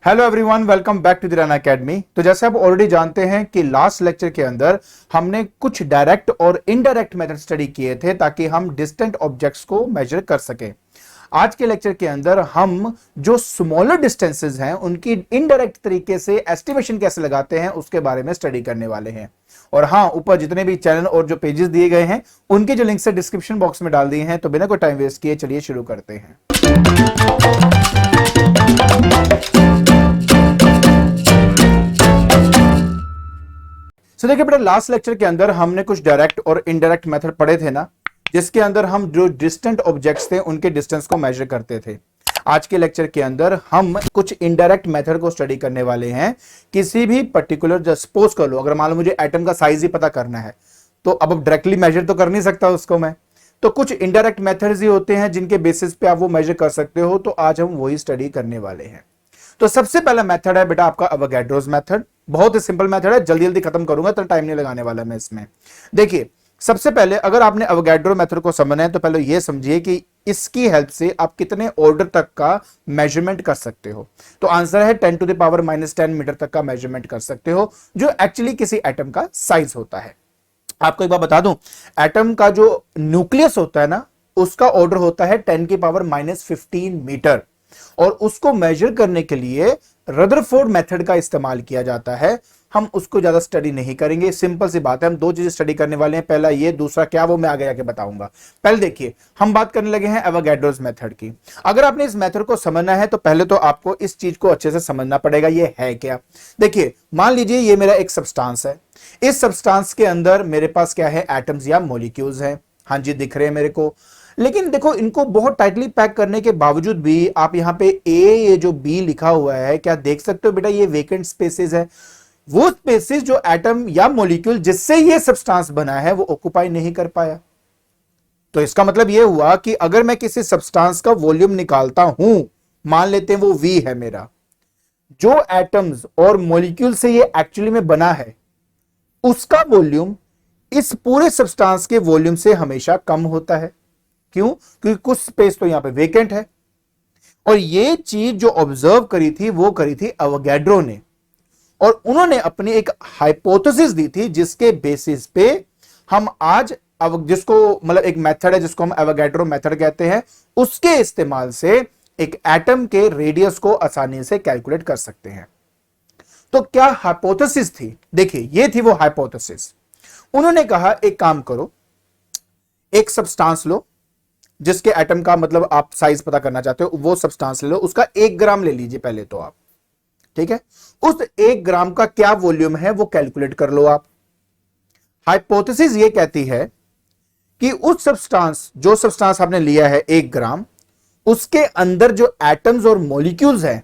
Hello everyone, welcome back to the run academy. तो जैसे आप ऑलरेडी जानते हैं कि लास्ट लेक्चर के अंदर हमने कुछ डायरेक्ट और इनडायरेक्ट मेथड स्टडी किए थे ताकि हम डिस्टेंट ऑब्जेक्ट्स को मेजर कर सके। आज के लेक्चर के अंदर हम जो स्मॉलर डिस्टेंसेस हैं उनकी इनडायरेक्ट तरीके से एस्टिमेशन कैसे लगाते हैं उसके बारे में स्टडी करने वाले हैं। और हाँ, ऊपर जितने भी चैनल और जो पेजेस दिए गए हैं उनके जो लिंक से डिस्क्रिप्शन बॉक्स में डाल दिए हैं। तो बिना कोई टाइम वेस्ट किए चलिए शुरू करते हैं। देखिए बेटा, लास्ट लेक्चर के अंदर हमने कुछ डायरेक्ट और इनडायरेक्ट मेथड पढ़े थे ना, जिसके अंदर हम जो डिस्टेंट ऑब्जेक्ट्स थे उनके डिस्टेंस को मेजर करते थे। आज के लेक्चर के अंदर हम कुछ इनडायरेक्ट मेथड को स्टडी करने वाले हैं। किसी भी पर्टिकुलर, सपोज कर लो, अगर मान लो मुझे एटम का साइज ही पता करना है तो अब डायरेक्टली मेजर तो कर नहीं सकता उसको मैं, तो कुछ इनडायरेक्ट मेथड्स ही होते हैं जिनके बेसिस पे आप वो मेजर कर सकते हो। तो आज हम वही स्टडी करने वाले हैं। तो सबसे पहला मेथड है बेटा आपका अवोगाड्रोस मेथड। बहुत ही सिंपल मेथड है, जल्दी जल्दी खत्म करूंगा तो टाइम नहीं लगाने वाला मैं इसमें। देखिए, सबसे पहले अगर आपने अवोगाड्रो मेथड को समझना है तो पहले ये समझिए कि इसकी हेल्प से आप कितने ऑर्डर तक का मेजरमेंट कर सकते हो। तो आंसर है 10 to the power -10 मीटर तक का मेजरमेंट कर सकते हो, जो एक्चुअली किसी एटम का साइज होता है। आपको एक बात बता दूं, एटम का जो न्यूक्लियस होता है ना, उसका ऑर्डर होता है 10⁻15 मीटर, और उसको मेजर करने के लिए रदरफोर्ड मेथड का इस्तेमाल किया जाता है। हम उसको ज्यादा स्टडी नहीं करेंगे, सिंपल सी बात है। हम दो चीजें स्टडी करने वाले हैं, पहला ये, दूसरा क्या वो मैं आगे जाके बताऊंगा। पहले देखिए, हम बात करने लगे हैं अवोगाड्रोस मेथड की। अगर आपने इस मेथड को समझना है तो पहले तो आपको इस चीज को अच्छे से समझना पड़ेगा, ये है क्या। देखिए, मान लीजिए ये मेरा एक सब्सटेंस है। इस सब्सटेंस के अंदर मेरे पास क्या है, एटम्स या मॉलिक्यूल्स हैं। हाँ जी, दिख रहे हैं मेरे को। लेकिन देखो, इनको बहुत टाइटली पैक करने के बावजूद भी आप यहां पे ये जो बी लिखा हुआ है, क्या देख सकते हो बेटा, ये वेकेंट स्पेसेस है। वो स्पेसेस जो एटम या मॉलिक्यूल जिससे ये सब्सटेंस बना है वो ऑक्युपाई नहीं कर पाया। तो इसका मतलब ये हुआ कि अगर मैं किसी सब्सटेंस का वॉल्यूम निकालता हूं, मान लेते हैं वो वी है मेरा, जो एटम्स और मॉलिक्यूल से ये एक्चुअली में बना है उसका वॉल्यूम इस पूरे सब्सटेंस के वॉल्यूम से हमेशा कम होता है। क्यों? क्योंकि कुछ स्पेस तो यहां पे वेकेंट है। और ये चीज जो ऑब्जर्व करी थी वो करी थी अवोगाड्रो ने, और उन्होंने अपनी एक हाइपोथेसिस दी थी जिसके बेसिस पे हम आज जिसको मतलब एक मेथड है जिसको हम अवोगाड्रो मेथड कहते हैं, उसके इस्तेमाल से एक एटम के रेडियस को आसानी से कैलकुलेट कर सकते हैं। तो क्या हाइपोथेसिस थी? देखिए, ये थी वो हाइपोथेसिस। उन्होंने कहा एक काम करो, एक सब्सटेंस लो जिसके एटम का मतलब आप साइज पता करना चाहते हो, वो सब्सटेंस ले लो, उसका 1 ग्राम ले लीजिए पहले तो आप, ठीक है। उस 1 ग्राम का क्या वॉल्यूम है वो कैलकुलेट कर लो आप। हाइपोथेसिस ये कहती है कि उस सब्सटेंस, जो सब्सटेंस आपने लिया है 1 ग्राम, उसके अंदर जो एटम्स और मॉलिक्यूल्स हैं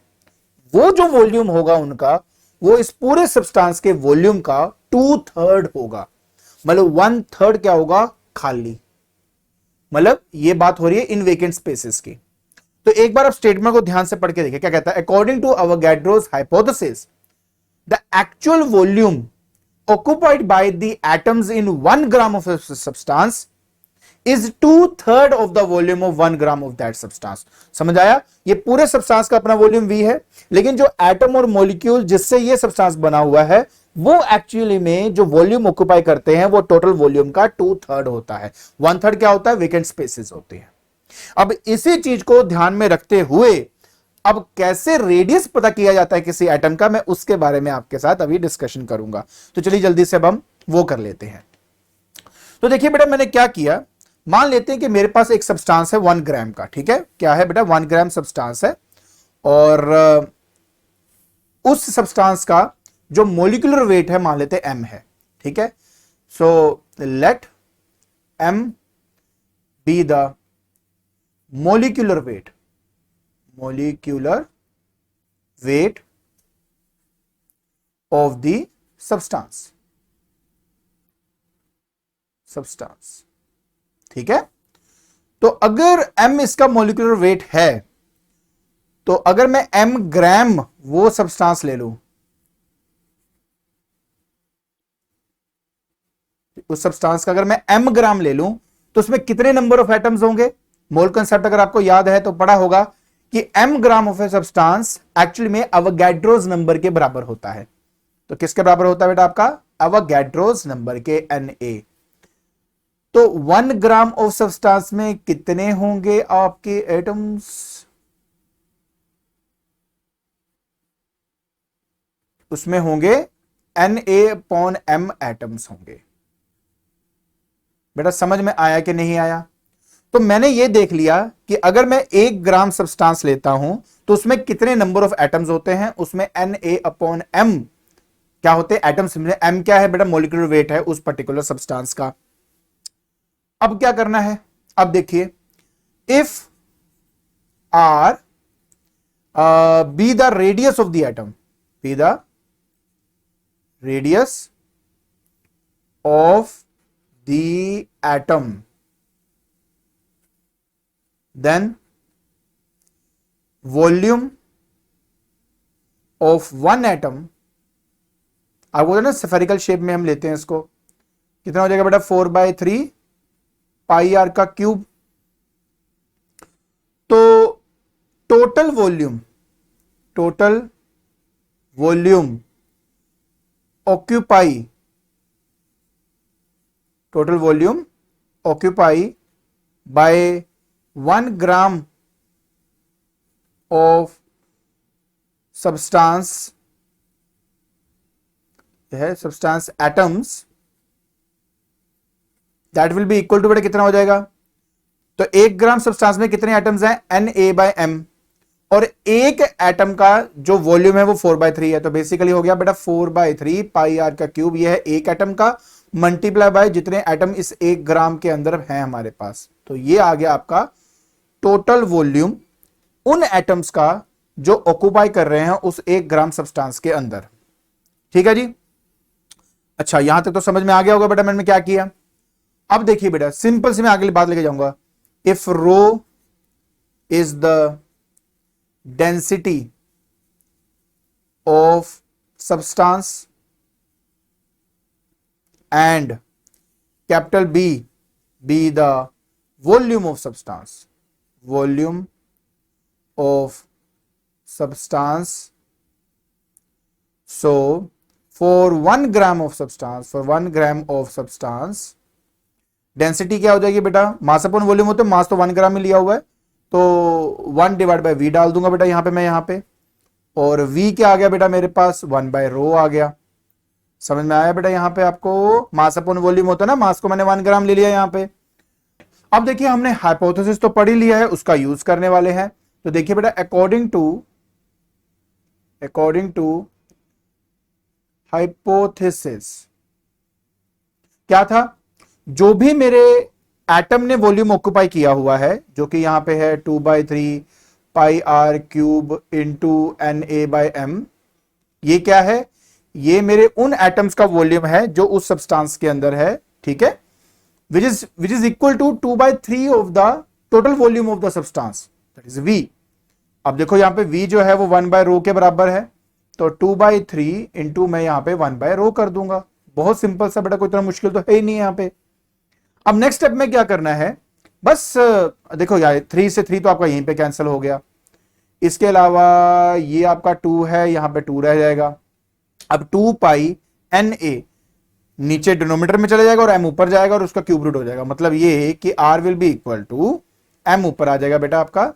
वो जो वॉल्यूम होगा उनका, वो इस पूरे सब्सटेंस के वॉल्यूम का 2/3 होगा। मतलब 1/3 क्या होगा, खाली। मतलब ये बात हो रही है इन वेकेंट स्पेसेस की। तो एक बार आप स्टेटमेंट को ध्यान से पढ़ के देखिए क्या कहता है। According to Avogadro's hypothesis, the actual volume occupied by the atoms in 1 gram of a substance is 2/3 of the volume of 1 gram of that substance। समझ आया? ये पूरे सब्सटेंस का अपना वॉल्यूम V है, लेकिन जो एटम और मॉलिक्यूल जिससे ये सब्सटेंस बना हुआ है वो एक्चुअली में जो वॉल्यूम ऑक्युपाई करते हैं वो टोटल वॉल्यूम का 2/3 होता है। 1/3 क्या होता है, वेकेंट स्पेसेस होते हैं। अब इसी चीज को ध्यान में रखते हुए अब कैसे रेडियस पता किया जाता है किसी एटम का, मैं उसके बारे में आपके साथ अभी डिस्कशन करूंगा। तो चलिए जल्दी से अब हम वो कर लेते हैं। तो देखिए बेटा, मैंने क्या किया, मान लेते हैं कि मेरे पास एक सब्सटेंस है 1 ग्राम का, ठीक है। क्या है बेटा, 1 ग्राम सब्सटेंस है, और उस सब्सटेंस का जो मोलिकुलर वेट है मान लेते हैं m है, ठीक है। So let m be the molecular weight of the substance, ठीक है। तो अगर m इसका molecular weight है, तो अगर मैं m ग्राम वो सब्सटेंस ले लूं, उस सब्सटेंस का अगर मैं m ग्राम ले लूं तो उसमें कितने नंबर ऑफ एटम्स होंगे। मोल कंसेप्ट अगर आपको याद है तो पढ़ा होगा कि m gram of a substance actually में अवोगाड्रोस नंबर के बराबर होता है। तो किसके बराबर होता है बेटा आपका? अवोगाड्रोस नंबर के Na। तो 1 ग्राम ऑफ सब्सटेंस में कितने होंगे आपके एटम्स? उसमें होंगे Na/m एटम्स होंगे। बेटा समझ में आया कि नहीं आया? तो मैंने ये देख लिया कि अगर मैं 1 ग्राम सब्सटेंस लेता हूं तो उसमें कितने नंबर ऑफ एटम्स होते हैं? उसमें Na/m क्या होते हैं? एटम्स। m क्या है बेटा? मॉलिक्यूलर वेट है उस पर्टिकुलर सब्सटेंस का। अब क्या करना है? अब देखिए, if r be the radius of the atom, be the radius of the atom, then volume of one atom, आपको ना स्फेरिकल शेप में हम लेते हैं इसको, कितना हो जाएगा बेटा? 4/3 पाई आर का क्यूब। तो total volume occupy by 1 gram of substance atoms, that will be equal to बेटा कितना हो जाएगा? तो 1 ग्राम सब्सटेंस में कितने एटम्स हैं? Na/m। और एक एटम का जो वॉल्यूम है वो 4/3 है। तो बेसिकली हो गया बेटा 4/3 पाई आर का क्यूब। ये है एक एटम का, मल्टीप्लाई बाय जितने एटम इस 1 ग्राम के अंदर है हमारे पास। तो ये आ गया आपका टोटल वॉल्यूम उन एटम्स का जो ऑक्यूपाई कर रहे हैं उस 1 ग्राम सब्सटेंस के अंदर। ठीक है जी? अच्छा, यहां तक तो समझ में आ गया होगा बेटा मैंने क्या किया। अब देखिए बेटा, सिंपल से मैं आगे बात लेके जाऊंगा। If rho is the density of substance and capital B be the volume of substance, so for 1 gram of substance density क्या हो जाएगी बेटा? मास अपॉन वॉल्यूम होते, मास तो 1 ग्राम में लिया हुआ है, तो 1/v डाल दूंगा बेटा यहां पे मैं यहां पे। और v क्या आ गया बेटा मेरे पास? 1/ρ आ गया। समझ में आया बेटा? यहां पे आपको मास अपॉन वॉल्यूम होता है ना, मास को मैंने 1 ग्राम ले लिया यहां पे। अब देखिए, हमने हाइपोथेसिस तो पढ़ ही लिया है, उसका यूज करने वाले हैं। तो देखिए बेटा, अकॉर्डिंग टू हाइपोथेसिस क्या था? जो भी मेरे एटम ने वॉल्यूम ऑक्यूपाई किया हुआ है, जो कि यहां पे है 2/3 पाई आर क्यूब इंटू Na/m, ये क्या है? ये मेरे उन एटम्स का वॉल्यूम है जो उस सब्सटेंस के अंदर है। ठीक है? which is equal to 2/3 of the total volume of the substance, that is V। अब देखो यहां पे V जो है वो 1/ρ के बराबर है, तो 2/3 इंटू मैं यहां पे 1/ρ कर दूंगा। बहुत सिंपल सा बेटा, कोई इतना मुश्किल तो है ही नहीं यहां पे। अब नेक्स्ट स्टेप में क्या करना है? बस देखो यार, 3 से 3 तो आपका यहीं पे कैंसिल हो गया। इसके अलावा ये आपका 2 है, यहां पे 2 रह जाएगा। अब 2 पाई Na नीचे डिनोमिनेटर में चले जाएगा और m ऊपर जाएगा और उसका क्यूब रूट हो जाएगा। मतलब ये कि r will be equal to m ऊपर आ जाएगा बेटा आपका,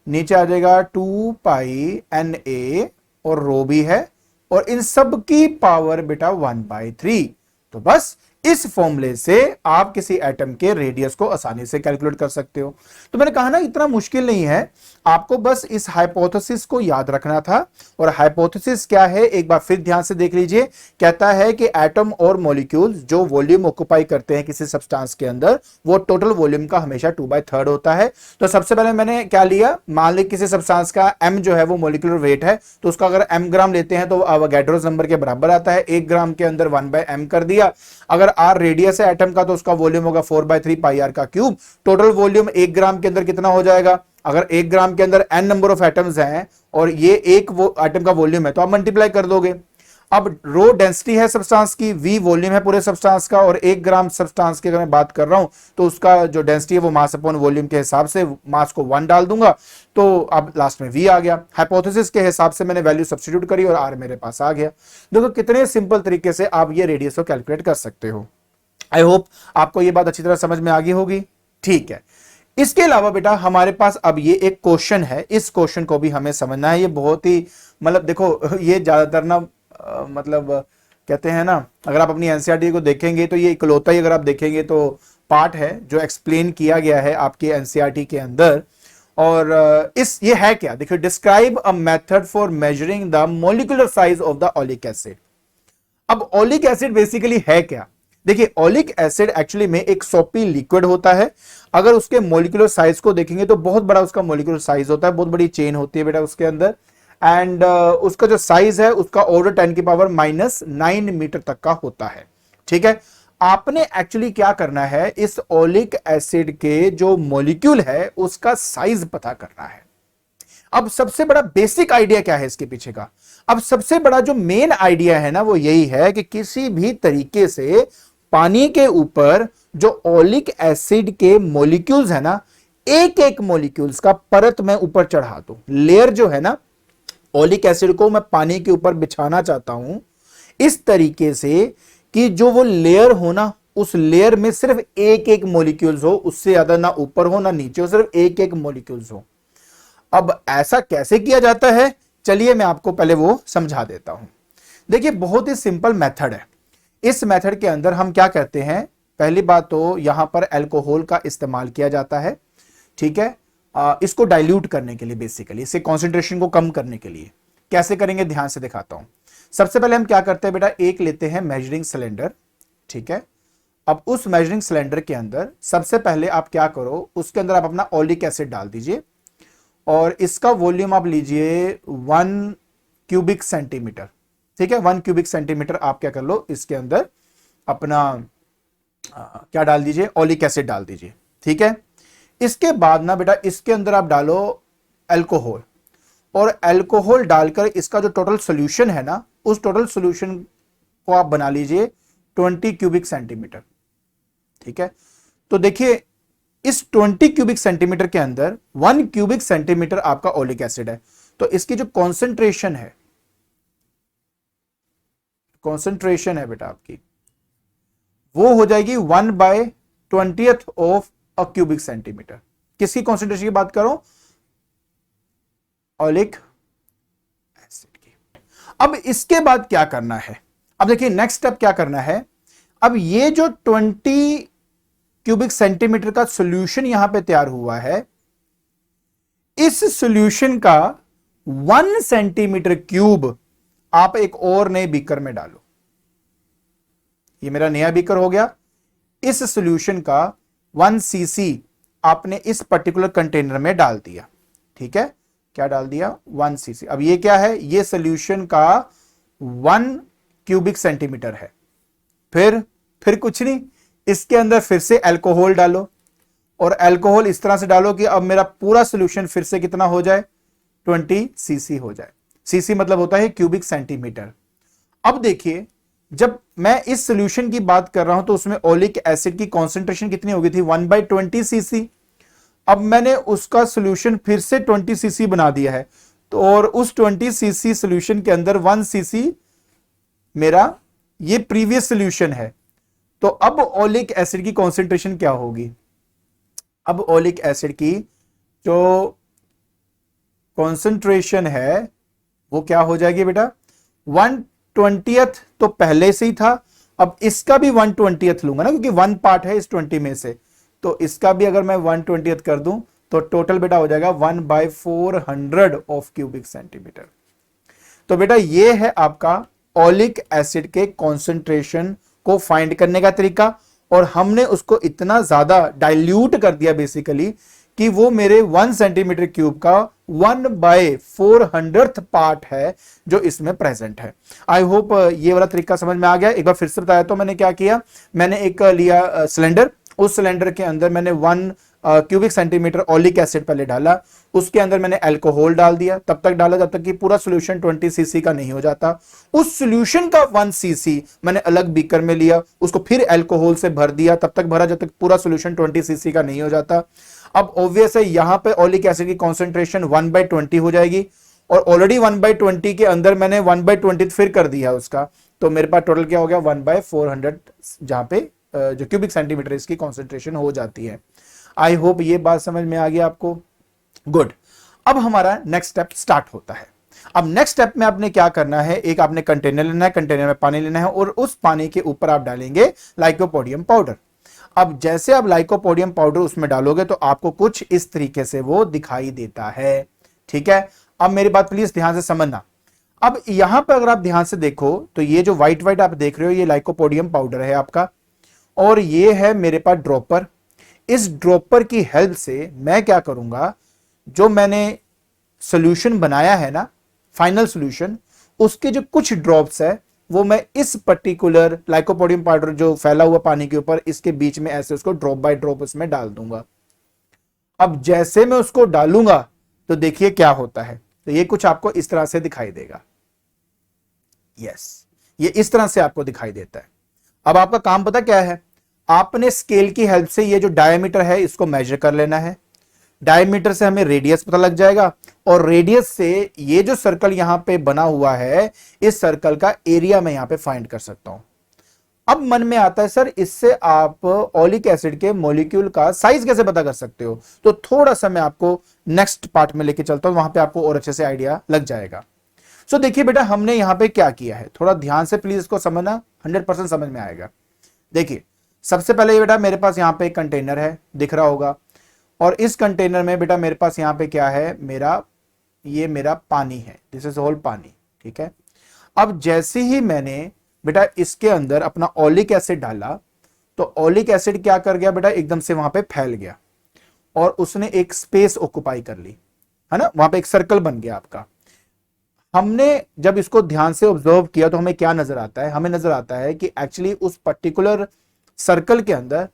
नीचे आ जाएगा 2 पाई Na और रो भी है, और इन सब की पावर बेटा 1/3। तो बस इस फॉर्मूले से आप किसी एटम के रेडियस को आसानी से कैलकुलेट कर सकते हो। तो मैंने कहा ना, इतना मुश्किल नहीं है, आपको बस इस हाइपोथेसिस को याद रखना था। और हाइपोथेसिस क्या है, एक बार फिर ध्यान से देख लीजिए। कहता है कि एटम और मॉलिक्यूल्स जो वॉल्यूम ऑक्यूपाई करते हैं किसी सब्सटेंस के अंदर, वो टोटल वॉल्यूम का हमेशा 2/3 होता है। तो सबसे पहले मैंने क्या लिया, मान ली किसी सब्सटेंस का m जो है वो मॉलिक्यूलर वेट है, तो उसका अगर m ग्राम लेते हैं तो अवोगाड्रोस नंबर के बराबर आता है। 1 ग्राम के अंदर 1/m कर दिया। अगर r रेडियस है एटम का तो उसका वॉल्यूम होगा 4/3 पाई आर का क्यूब। टोटल वॉल्यूम 1 ग्राम के अंदर कितना हो जाएगा? अगर 1 ग्राम के अंदर n नंबर ऑफ एटम्स हैं और ये एक वो एटम का वॉल्यूम है, तो आप मल्टीप्लाई कर दोगे। अब रो डेंसिटी है सब्सटेंस की, वी वॉल्यूम है पूरे सब्सटेंस का, और 1 ग्राम सब्सटेंस की अगर मैं बात कर रहा हूं तो उसका जो डेंसिटी है वो मास अपॉन वॉल्यूम के हिसाब से मास को 1 डाल दूंगा, तो अब लास्ट में वी आ गया। हाइपोथेसिस के हिसाब से मैंने वैल्यू सब्स्टिट्यूट करी और आर मेरे पास आ गया। देखो कितने सिंपल तरीके से आप ये रेडियस को कैलकुलेट कर सकते हो। आई होप आपको ये बात अच्छी तरह समझ में आ गई होगी। ठीक है, इसके अलावा बेटा हमारे पास अब ये एक क्वेश्चन है, इस क्वेश्चन को भी हमें समझना है। ये बहुत ही मतलब देखो ये ज्यादातर ना मतलब कहते हैं ना, अगर आप अपनी एनसीईआरटी को देखेंगे तो ये इकलौता ही, अगर आप देखेंगे तो पार्ट है जो एक्सप्लेन किया गया है आपके एनसीईआरटी के अंदर। और इस ये है क्या, देखिए, describe a method for measuring the molecular size of the oleic acid. अब ओलिक एसिड बेसिकली है क्या, देखिए ओलिक एसिड एक्चुअली में एक सोपी लिक्विड होता है। अगर उसके मॉलिक्यूलर साइज को देखेंगे तो बहुत बड़ा उसका मॉलिक्यूलर साइज होता है, बहुत बड़ी चेन होती है बेटा उसके अंदर। एंड उसका जो साइज है उसका ऑर्डर 10 की पावर -9 मीटर तक का होता है। ठीक है, आपने एक्चुअली क्या करना है, इस ओलिक एसिड के जो मॉलिक्यूल है उसका साइज पता करना है। अब सबसे बड़ा बेसिक आइडिया क्या है इसके पीछे का, अब सबसे बड़ा जो मेन आइडिया है ना वो यही है कि किसी भी तरीके से पानी के ऊपर जो ओलिक एसिड के मॉलिक्यूल्स है ना, एक एक मॉलिक्यूल्स का परत मैं ऊपर चढ़ा दूं, लेयर जो है ना ओलिक एसिड को मैं पानी के ऊपर बिछाना चाहता हूं इस तरीके से कि जो वो लेयर हो ना, उस लेयर में सिर्फ एक एक मॉलिक्यूल्स हो, उससे ज्यादा ना ऊपर हो ना नीचे हो, सिर्फ एक एक मॉलिक्यूल्स हो। अब ऐसा कैसे किया जाता है, चलिए मैं आपको पहले वो समझा देता हूं। देखिए बहुत ही सिंपल मेथड है। इस मेथड के अंदर हम क्या करते हैं, पहली बात तो यहां पर अल्कोहल का इस्तेमाल किया जाता है। ठीक है, इसको डाइल्यूट करने के लिए, बेसिकली इससे कॉन्सेंट्रेशन को कम करने के लिए। कैसे करेंगे ध्यान से दिखाता हूं। सबसे पहले हम क्या करते हैं बेटा, एक लेते हैं मेजरिंग सिलेंडर। ठीक है, अब उस मेजरिंग सिलेंडर के अंदर सबसे पहले आप क्या करो, उसके अंदर आप अपना ओलिक एसिड डाल दीजिए और इसका वॉल्यूम आप लीजिए 1 क्यूबिक सेंटीमीटर। ठीक है, 1 क्यूबिक सेंटीमीटर आप क्या कर लो, इसके अंदर अपना क्या डाल दीजिए, ओलिक एसिड डाल दीजिए। ठीक है, इसके बाद ना बेटा इसके अंदर आप डालो अल्कोहल, और अल्कोहल डालकर इसका जो टोटल सॉल्यूशन है ना, उस टोटल सॉल्यूशन को आप बना लीजिए 20 क्यूबिक सेंटीमीटर। ठीक है, तो देखिए इस 20 क्यूबिक सेंटीमीटर के अंदर 1 क्यूबिक सेंटीमीटर आपका ओलिक एसिड है, तो इसकी जो कॉन्सेंट्रेशन है बेटा आपकी, वो हो जाएगी 1/20 ऑफ अ क्यूबिक सेंटीमीटर। किसकी कॉन्सेंट्रेशन की बात करो, ओलिक एसिड की। अब इसके बाद क्या करना है, अब देखिए नेक्स्ट स्टेप क्या करना है। अब ये जो 20 क्यूबिक सेंटीमीटर का सॉल्यूशन यहां पे तैयार हुआ है, इस सॉल्यूशन का 1 सेंटीमीटर क्यूब आप एक और नए बीकर में डालो। ये मेरा नया बीकर हो गया। इस सॉल्यूशन का 1 सीसी आपने इस पर्टिकुलर कंटेनर में डाल दिया। ठीक है, क्या डाल दिया, 1 सीसी। अब ये क्या है, ये सॉल्यूशन का 1 क्यूबिक सेंटीमीटर है। फिर कुछ नहीं, इसके अंदर फिर से अल्कोहल डालो, और अल्कोहल इस तरह से डालो कि अब मेरा पूरा सॉल्यूशन फिर से कितना हो जाए, 20 सीसी हो जाए। सीसी मतलब होता है क्यूबिक सेंटीमीटर। अब देखिए जब मैं इस सॉल्यूशन की बात कर रहा हूं तो उसमें ओलिक एसिड की कॉन्सेंट्रेशन कितनी हो गई थी, 1/20 सीसी। अब मैंने उसका सॉल्यूशन फिर से 20 सीसी बना दिया है, तो और उस 20 सीसी सॉल्यूशन के अंदर 1 सीसी मेरा ये प्रीवियस सॉल्यूशन है। तो अब ओलिक एसिड की कॉन्सेंट्रेशन क्या होगी, अब ओलिक एसिड की जो कॉन्सेंट्रेशन है वो क्या हो जाएगी बेटा, 1/20 तो पहले से ही था, अब इसका भी 1/20 लूंगा ना, क्योंकि 1 पार्ट है इस 20 में से, तो इसका भी अगर मैं 1/20 कर दूं तो टोटल बेटा हो जाएगा 1/400 ऑफ क्यूबिक सेंटीमीटर। तो बेटा ये है आपका ओलिक एसिड के कॉन्सेंट्रेशन को फाइंड करने का तरीका, और हमने उसको इतना ज्यादा डाइल्यूट कर दिया बेसिकली कि वो मेरे 1 सेंटीमीटर क्यूब का 1/400th पार्ट है जो इसमें प्रेजेंट है। आई होप ये वाला तरीका समझ में आ गया। एक बार फिर से बताया तो मैंने क्या किया, मैंने एक लिया सिलेंडर, उस सिलेंडर के अंदर मैंने 1 क्यूबिक सेंटीमीटर ओलिक एसिड पहले डाला, उसके अंदर मैंने अल्कोहल डाल दिया, तब तक डाला जब तक कि पूरा सोल्यूशन 20 सीसी का नहीं हो जाता। उस सोल्यूशन का 1 सीसी मैंने अलग बीकर में लिया, उसको फिर अल्कोहल से भर दिया, तब तक भरा जब तक पूरा सोल्यूशन 20 सीसी का नहीं हो जाता। अब ऑब्वियस है यहां पे ओलिक एसिड की कॉन्सेंट्रेशन 1/20 हो जाएगी, और ऑलरेडी 1/20 के अंदर मैंने 1/20 फिर कर दिया उसका, तो मेरे पास टोटल क्या हो गया 1/400, जहां पे जो क्यूबिक सेंटीमीटर इसकी कॉन्सेंट्रेशन हो जाती है। आई होप ये बात समझ में आ गया आपको। गुड। अब हमारा नेक्स्ट स्टेप स्टार्ट होता है। अब नेक्स्ट स्टेप में आपने क्या करना है, एक आपने कंटेनर लेना है, कंटेनर में पानी लेना है, और उस पानी के ऊपर आप डालेंगे लाइकोपोडियम पाउडर। अब जैसे आप लाइकोपोडियम पाउडर उसमें डालोगे तो आपको कुछ इस तरीके से वो दिखाई देता है। ठीक है, अब मेरी बात प्लीज ध्यान से समझना। अब यहां पर अगर आप ध्यान से देखो तो ये जो व्हाइट व्हाइट आप देख रहे हो ये लाइकोपोडियम पाउडर है आपका, और ये है मेरे पास ड्रॉपर। इस ड्रॉपर की हेल्प से मैं क्या करूंगा, जो मैंने सोल्यूशन बनाया है ना, फाइनल सोल्यूशन, उसके जो कुछ ड्रॉप्स है वो मैं इस पर्टिकुलर लाइकोपोडियम पाउडर जो फैला हुआ पानी के ऊपर, इसके बीच में ऐसे उसको ड्रॉप बाय ड्रॉप उसमें डाल दूंगा। अब जैसे मैं उसको डालूंगा तो देखिए क्या होता है, तो ये कुछ आपको इस तरह से दिखाई देगा। यस, ये इस तरह से आपको दिखाई देता है। अब आपका काम पता क्या है, आपने स्केल की हेल्प से ये जो डायमीटर है इसको मेजर कर लेना है। डायमीटर से हमें रेडियस पता लग जाएगा, और रेडियस से ये जो सर्कल यहां पे बना हुआ है, इस सर्कल का एरिया मैं यहां पे फाइंड कर सकता हूं। अब मन में आता है सर इससे आप ओलिक एसिड के मॉलिक्यूल का साइज कैसे पता कर सकते हो, तो थोड़ा सा मैं आपको नेक्स्ट पार्ट में लेके चलता हूं, वहां पे आपको और अच्छे से आइडिया लग जाएगा। सो देखिए बेटा हमने यहां पे क्या किया है, थोड़ा ध्यान से प्लीज इसको समझना, 100% समझ में आएगा। देखिए सबसे पहले बेटा मेरे पास यहां पे एक कंटेनर है, दिख रहा होगा, और इस कंटेनर में बेटा मेरे पास यहां पे क्या है, ये मेरा पानी है, दिस इज होल पानी। ठीक है, अब जैसे ही मैंने बेटा इसके अंदर अपना ओलिक एसिड डाला, तो ओलिक एसिड क्या कर गया बेटा, एकदम से वहां पे फैल गया, और उसने एक स्पेस ऑक्युपाई कर ली, है ना, वहां पे एक सर्कल बन गया आपका। हमने जब इसको ध्यान से ऑब्जर्व किया तो हमें क्या नजर आता है, हमें नजर आता है कि एक्चुअली उस पर्टिकुलर सर्कल के अंदर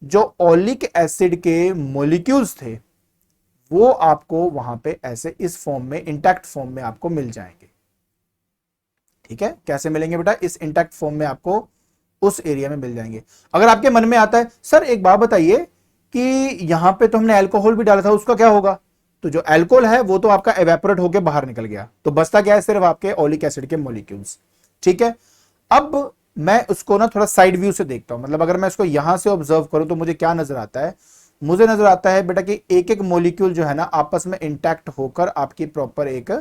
जो ओलिक एसिड के मॉलिक्यूल्स थे वो आपको वहां पे ऐसे इस फॉर्म में, इंटैक्ट फॉर्म में आपको मिल जाएंगे। ठीक है, कैसे मिलेंगे बेटा, इस इंटैक्ट फॉर्म में आपको उस एरिया में मिल जाएंगे। अगर आपके मन में आता है सर एक बात बताइए कि यहां पे तो हमने अल्कोहल भी डाला था, उसका क्या होगा, तो जो अल्कोहल है वो तो आपका एवेपोरेट होकर बाहर निकल गया, तो बचता क्या है, सिर्फ आपके ओलिक एसिड के मॉलिक्यूल्स। ठीक है, अब मैं उसको ना थोड़ा साइड व्यू से देखता हूं, मतलब अगर मैं इसको यहां से ऑब्जर्व करूं तो मुझे क्या नजर आता है, मुझे नजर आता है बेटा कि एक एक मॉलिक्यूल जो है ना आपस में इंटैक्ट होकर आपकी प्रॉपर एक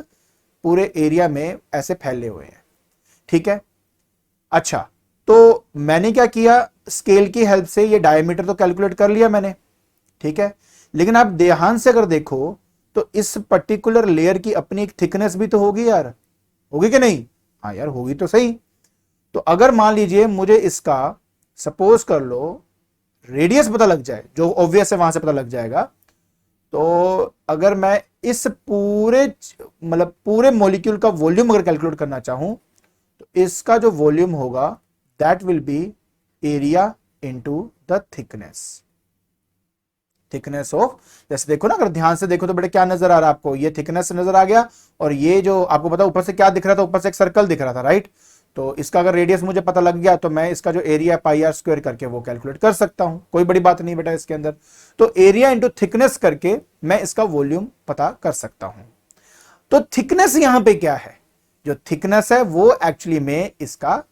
पूरे एरिया में ऐसे फैले हुए हैं। ठीक है, अच्छा तो मैंने क्या किया, स्केल की हेल्प से ये डायमीटर तो कैलकुलेट कर लिया मैंने। ठीक है, लेकिन आप ध्यान से अगर देखो तो इस पर्टिकुलर लेयर की अपनी एक थिकनेस भी तो होगी यार, होगी कि नहीं, हाँ यार होगी तो सही। तो अगर मान लीजिए मुझे इसका सपोज कर लो रेडियस पता लग जाए, जो ऑब्वियस है वहां से पता लग जाएगा, तो अगर मैं इस पूरे मतलब पूरे मॉलिक्यूल का वॉल्यूम अगर कैलकुलेट करना चाहूं तो इसका जो वॉल्यूम होगा that will B area into the thickness of, जैसे देखो ना, अगर ध्यान से देखो तो बेटा क्या नजर आ रहा है आपको, ये थिकनेस नजर आ गया, और ये जो आपको पता ऊपर से क्या दिख रहा था, ऊपर से एक सर्कल दिख रहा था, राइट। तो इसका अगर रेडियस मुझे पता लग गया तो मैं इसका जो एरिया πr² करके वो कैलकुलेट कर सकता हूं, कोई बड़ी बात नहीं बेटा इसके अंदर। तो एरिया इंटू थिकनेस करके मैं इसका वॉल्यूम पता कर सकता हूं। तो थिकनेस यहां पे क्या है, जो थिकनेस है वो एक्चुअली में इसका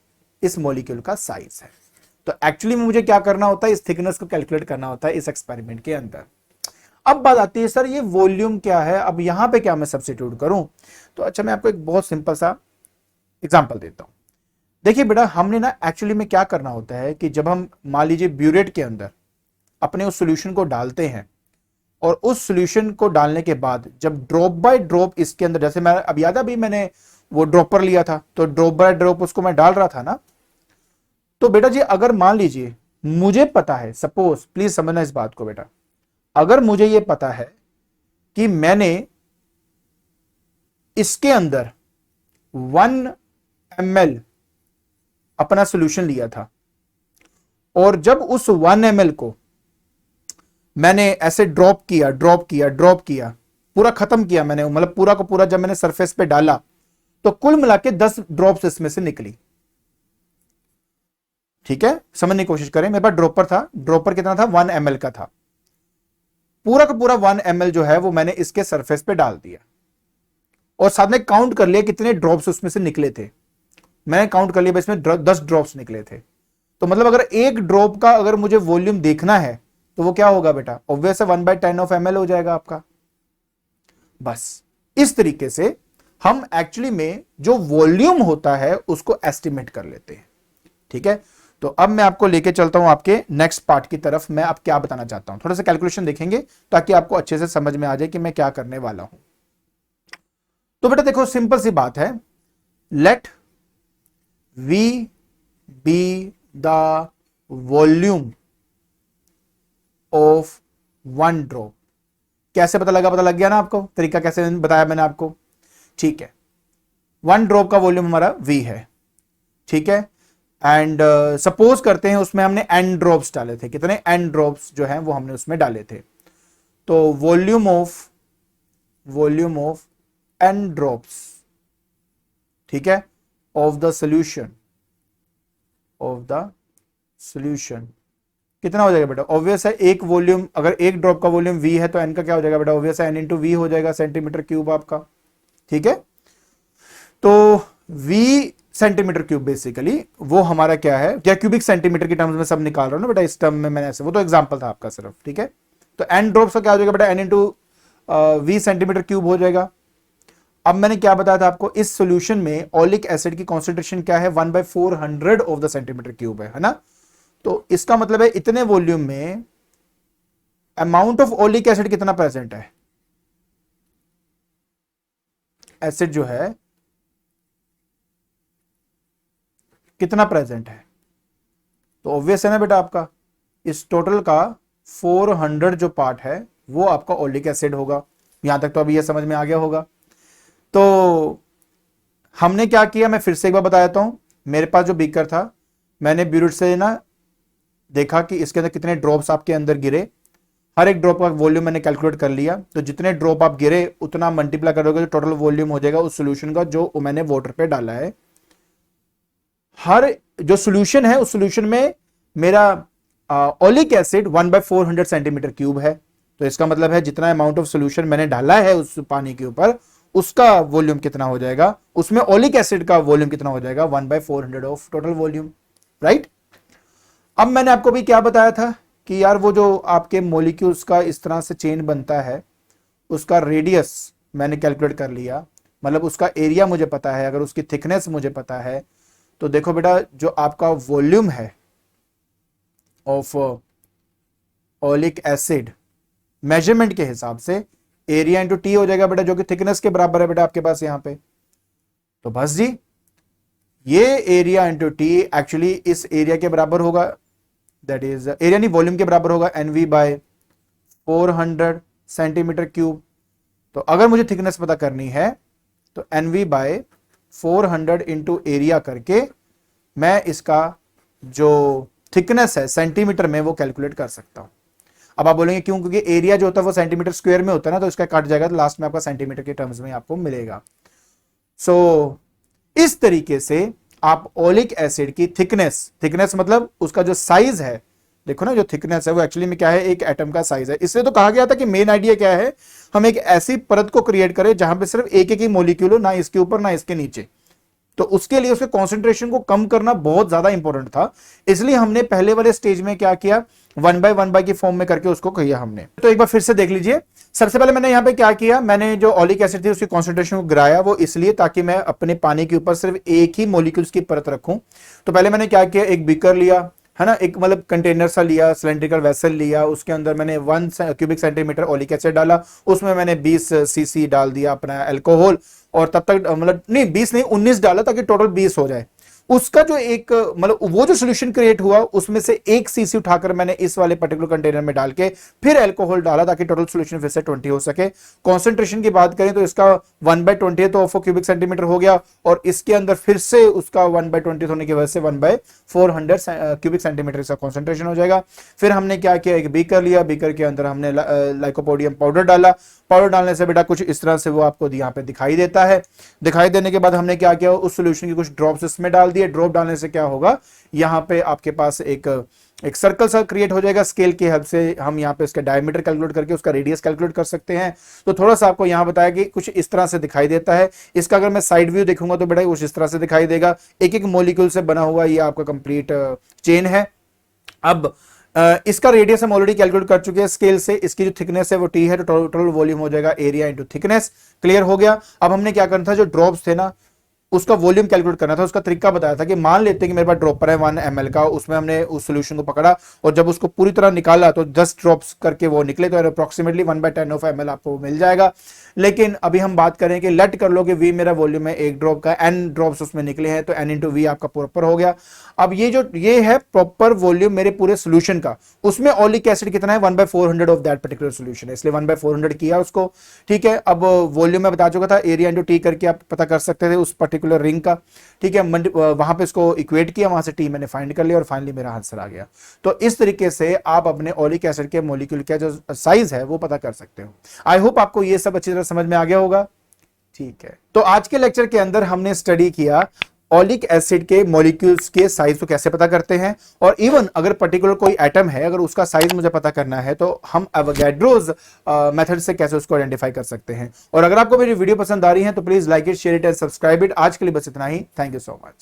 इस मॉलिक्यूल का साइज है। तो एक्चुअली में मुझे क्या करना होता है, इस थिकनेस को कैलकुलेट करना होता है इस एक्सपेरिमेंट के अंदर। अब बात आती है सर ये वॉल्यूम क्या है, अब यहां पे क्या मैं सब्स्टिट्यूट करूं, तो अच्छा मैं आपको एक बहुत सिंपल सा एग्जांपल देता हूं। देखिए बेटा हमने ना एक्चुअली में क्या करना होता है कि जब हम मान लीजिए ब्यूरेट के अंदर अपने उस सॉल्यूशन को डालते हैं, और उस सॉल्यूशन को डालने के बाद जब ड्रॉप बाय ड्रॉप इसके अंदर, जैसे मैं अब याद है अभी मैंने वो ड्रॉपर लिया था, तो ड्रॉप बाय ड्रॉप उसको मैं डाल रहा था ना, तो बेटा जी अगर मान लीजिए मुझे पता है, सपोज प्लीज समझना इस बात को बेटा, अगर मुझे ये पता है कि मैंने इसके अंदर 1 ml अपना सॉल्यूशन लिया था, और जब उस 1 ml को मैंने ऐसे ड्रॉप किया ड्रॉप किया ड्रॉप किया, पूरा खत्म किया मैंने, मतलब पूरा का पूरा जब मैंने सरफेस पे डाला तो कुल मिला के 10 ड्रॉप्स इसमें से निकली। ठीक है, समझने की कोशिश करें। मेरे पास ड्रॉपर था, ड्रॉपर कितना था 1 ml का था, पूरा का पूरा 1 ml जो है वो मैंने इसके सरफेस पे डाल दिया और साथ में काउंट कर लिया कितने ड्रॉप्स उसमें से निकले थे। मैंने काउंट कर लिया इसमें 10 ड्रॉप्स निकले थे। तो मतलब अगर एक ड्रॉप का अगर मुझे वॉल्यूम देखना है तो वो क्या होगा बेटा, ऑब्वियस है 1/10 ऑफ ml हो जाएगा आपका। बस इस तरीके से हम एक्चुअली में जो वॉल्यूम होता है उसको एस्टिमेट कर लेते हैं। ठीक है, तो अब मैं आपको लेके चलता हूं आपके नेक्स्ट पार्ट की तरफ। मैं अब क्या बताना चाहता हूं, थोड़ा सा कैलकुलेशन देखेंगे ताकि आपको अच्छे से समझ में आ जाए कि मैं क्या करने वाला हूं। तो बेटा देखो, सिंपल सी बात है, let V be the volume of 1 drop. कैसे पता लग गया ना आपको, तरीका कैसे बताया मैंने आपको। ठीक है, 1 ड्रॉप का वॉल्यूम हमारा v है। ठीक है, एंड सपोज करते हैं उसमें हमने n ड्रॉप्स डाले थे। कितने n ड्रॉप्स जो हैं वो हमने उसमें डाले थे। तो वॉल्यूम ऑफ n ड्रॉप्स, ठीक है, ऑफ द सॉल्यूशन कितना हो जाएगा बेटा, ऑब्वियस है एक वॉल्यूम, अगर एक ड्रॉप का वॉल्यूम v है तो n का क्या हो जाएगा बेटा, ऑब्वियस है n इंटू वी हो जाएगा, सेंटीमीटर क्यूब आपका। ठीक है, तो v सेंटीमीटर क्यूब बेसिकली वो हमारा क्या है, क्या क्यूबिक सेंटीमीटर की टर्म्स में सब निकाल रहा हूं ना बेटा इस टर्म में मैंने ऐसे, वो तो एग्जांपल था आपका सिर्फ। ठीक है, तो n ड्रॉप्स का क्या हो जाएगा बेटा, n into V centimetre cube हो जाएगा। अब मैंने क्या बताया था आपको, इस सॉल्यूशन में ओलिक एसिड की कॉन्सेंट्रेशन क्या है, 1/400 ऑफ द सेंटीमीटर क्यूब है ना। तो इसका मतलब है इतने वॉल्यूम में अमाउंट ऑफ ओलिक एसिड कितना प्रेजेंट है, एसिड जो है कितना प्रेजेंट है। तो ऑब्वियस है ना बेटा, आपका इस टोटल का 400 जो पार्ट है वो आपका ओलिक एसिड होगा। यहां तक तो अभी ये समझ में आ गया होगा। तो हमने क्या किया, मैं फिर से एक बार बता देता हूं। मेरे पास जो बीकर था, मैंने ब्यूरेट से ना देखा कि इसके अंदर कितने ड्रॉप्स आपके अंदर गिरे, हर एक ड्रॉप का वॉल्यूम मैंने कैलकुलेट कर लिया। तो जितने ड्रॉप आप गिरे उतना मल्टीप्लाई करोगे तो टोटल वॉल्यूम हो जाएगा उस सॉल्यूशन का जो मैंने वाटर पे डाला है। हर जो सॉल्यूशन है उस सॉल्यूशन में मेरा ओलिक एसिड 1/400 सेंटीमीटर क्यूब है। तो इसका मतलब है जितना अमाउंट ऑफ सॉल्यूशन मैंने डाला है उस पानी के ऊपर, उसका वॉल्यूम कितना हो जाएगा, उसमें ओलिक एसिड का वॉल्यूम कितना हो जाएगा, 1/400 ऑफ टोटल वॉल्यूम। राइट, अब मैंने आपको भी क्या बताया था कि यार वो जो आपके मॉलिक्यूल्स का इस तरह से चेन बनता है उसका रेडियस मैंने कैलकुलेट कर लिया, मतलब उसका एरिया मुझे पता है, अगर उसकी थिकनेस मुझे पता है तो देखो बेटा जो आपका वॉल्यूम है ऑफ ओलिक एसिड मेजरमेंट के हिसाब से एरिया इंटू टी हो जाएगा बेटा, जो कि थिकनेस के बराबर है बेटा आपके पास यहां पे। तो बस जी, ये एरिया इंटू टी एक्चुअली इस एरिया के बराबर होगा, दैट इज एरिया नहीं वॉल्यूम के बराबर होगा NV/400 सेंटीमीटर क्यूब। तो अगर मुझे थिकनेस पता करनी है तो NV/400 इंटू एरिया करके मैं इसका जो थिकनेस है सेंटीमीटर में वो कैलकुलेट कर सकता हूं। अब आप बोलेंगे क्यों, क्योंकि एरिया जो होता है वो सेंटीमीटर स्क्वायर में होता है ना, तो इसका काट जाएगा तो लास्ट में आपका सेंटीमीटर के टर्म्स में आपको मिलेगा। सो इस तरीके से आप ओलिक एसिड की थिकनेस मतलब उसका जो साइज है, देखो ना जो थिकनेस है वो एक्चुअली में क्या है, एक एटम का साइज है। इसलिए तो कहा गया था कि मेन आइडिया क्या है, हम एक ऐसी परत को क्रिएट करें जहां पे सिर्फ एक ही मॉलिक्यूल हो, ना इसके ऊपर ना इसके नीचे। तो उसके लिए उसके कॉन्सेंट्रेशन को कम करना बहुत ज्यादा इंपॉर्टेंट था, इसलिए हमने पहले वाले स्टेज में क्या किया, 1/1 की फॉर्म में करके उसको किया हमने। तो एक बार फिर से देख लीजिए। सबसे पहले मैंने यहां पे क्या किया, मैंने जो ओलिक एसिड थी उसकी कॉन्सेंट्रेशन को गिराया, वो इसलिए ताकि मैं अपने पानी के ऊपर सिर्फ एक ही मॉलिक्यूल्स की परत रखूं। तो पहले मैंने क्या किया, एक बीकर लिया है ना, एक मतलब कंटेनर सा लिया, सिलेंड्रिकल वेसल लिया, उसके अंदर मैंने 1 क्यूबिक सेंटीमीटर ओलिक एसिड डाला, उसमें मैंने 20 सीसी डाल दिया अपना अल्कोहल, और तब तक मतलब नहीं 20 नहीं 19 डाला ताकि टोटल 20 हो जाए। उसका जो एक मतलब वो जो सोल्यूशन क्रिएट हुआ उसमें से एक सीसी उठाकर मैंने इस वाले पर्टिकुलर कंटेनर में डाल के फिर अल्कोहल डाला ताकि टोटल सोल्यूशन फिर से 20 हो सके। कॉन्सेंट्रेशन की बात करें तो इसका 1/20 तो ऑफ क्यूबिक सेंटीमीटर हो गया, और इसके अंदर फिर से उसका 1/20 होने की वजह से 1/400 क्यूबिक सेंटीमीटर इसका कॉन्सेंट्रेशन हो जाएगा। फिर हमने क्या किया, एक बीकर लिया, बीकर के अंदर हमने लाइकोपोडियम पाउडर डाला। पाउडर डालने से बेटा कुछ इस तरह से वो आपको यहाँ पे दिखाई देता है। दिखाई देने के बाद हमने क्या किया, उस सॉल्यूशन की कुछ ड्रॉप्स इसमें डाल दिए। ड्रॉप डालने से क्या होगा, यहाँ पे आपके पास एक सर्कल सा क्रिएट हो जाएगा। स्केल की हेल्प से हम यहाँ पे इसका डायमीटर कैलकुलेट करके उसका रेडियस कैलकुलेट कर सकते हैं। तो थोड़ा सा आपको यहाँ बताया कि कुछ इस तरह से दिखाई देता है। इसका अगर मैं साइड व्यू देखूंगा तो बेटा कुछ इस तरह से दिखाई देगा। एक एक मॉलिक्यूल से बना हुआ ये आपका कंप्लीट चेन है। अब इसका रेडियस हम ऑलरेडी कैलकुलेट कर चुके हैं स्केल से। इसकी जो थिकनेस है वो टी है, तो टोटल वॉल्यूम हो जाएगा एरिया इंटू थिकनेस। क्लियर हो गया। अब हमने क्या करना था, जो ड्रॉप्स थे ना उसका वॉल्यूम कैलकुलेट करना था। उसका तरीका बताया था कि मान लेते हैं कि मेरे पास ड्रॉपर है 1 ml का, उसमें हमने उस सॉल्यूशन को पकड़ा और जब उसको पूरी तरह निकाला तो 10 ड्रॉप्स करके वो निकले, तो अप्रोक्सीमेटली 1/10 ऑफ ml आपको मिल जाएगा। लेकिन अभी हम बात करें कि लेट कर लो कि v मेरा वॉल्यूम है 1 ड्रॉप का, n ड्रॉप्स उसमें निकले हैं, तो n इंटू वी आपका प्रॉपर हो गया। अब ये है प्रॉपर वॉल्यूम मेरे पूरे सोल्यूशन का। उसमें ओलिक एसिड कितना है, 1/400 ऑफ दैट पर्टिकुलर सोल्यूशन है, इसलिए 1/400 किया उसको। ठीक है। अब वॉल्यूम में बता चुका था, एरिया इंटू टी करके आप पता कर सकते थे उस पर्टिकुलर रिंग का। ठीक है। वहां पे इसको इक्वेट किया, वहां से टी मैंने फाइंड कर लिया और फाइनली मेरा आंसर आ गया। तो इस तरीके से आप अपने ओलिक एसिड के मॉलिक्यूल का जो साइज है वो पता कर सकते हो। आई होप आपको ये सब अच्छी तरह समझ में आ गया होगा। ठीक है। तो आज के लेक्चर के अंदर हमने स्टडी किया ओलिक एसिड के मॉलिक्यूल्स के साइज को कैसे पता करते हैं, और इवन अगर पर्टिकुलर कोई एटम है अगर उसका साइज मुझे पता करना है तो हम एवोगैड्रोस मेथड से कैसे उसको आइडेंटिफाई कर सकते हैं। और अगर आपको मेरी वीडियो पसंद आ रही है तो please like it, share it and subscribe it. आज के लिए बस इतना ही। Thank you so much.